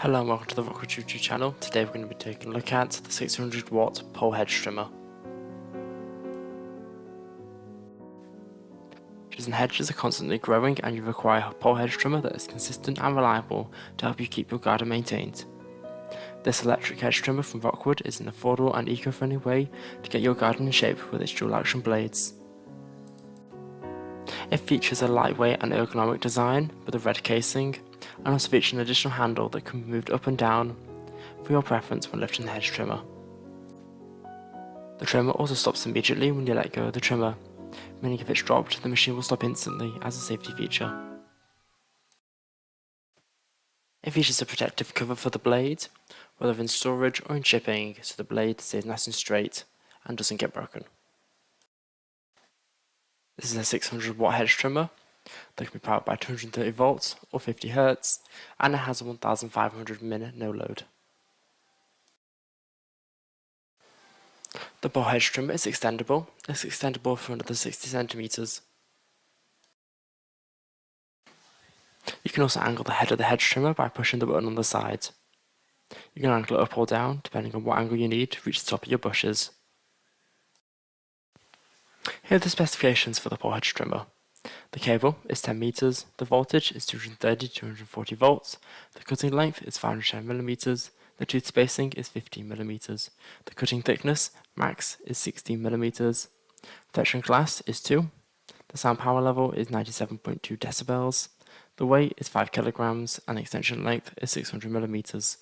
Hello and welcome to the Rocwood YouTube channel. Today we're going to be taking a look at the 600 watt pole hedge trimmer. Hedges and hedges are constantly growing and you require a pole hedge trimmer that is consistent and reliable to help you keep your garden maintained. This electric hedge trimmer from Rocwood is an affordable and eco-friendly way to get your garden in shape with its dual action blades. It features a lightweight and ergonomic design with a red casing, and also features an additional handle that can be moved up and down for your preference when lifting the hedge trimmer. The trimmer also stops immediately when you let go of the trimmer, meaning if it's dropped, the machine will stop instantly as a safety feature. It features a protective cover for the blade, whether in storage or in shipping, so the blade stays nice and straight and doesn't get broken. This is a 600 watt hedge trimmer that can be powered by 230 volts or 50 Hz, and it has a 1500 min no load. The pole hedge trimmer is extendable. It's extendable for another 60 centimeters. You can also angle the head of the hedge trimmer by pushing the button on the side. You can angle it up or down depending on what angle you need to reach the top of your bushes. Here are the specifications for the pole hedge trimmer. The cable is 10 meters, the voltage is 230 to 240 volts, the cutting length is 510 millimeters, the tooth spacing is 15 millimeters, the cutting thickness, max, is 16 millimeters, protection class is 2, the sound power level is 97.2 decibels, the weight is 5 kilograms, and the extension length is 600 millimeters.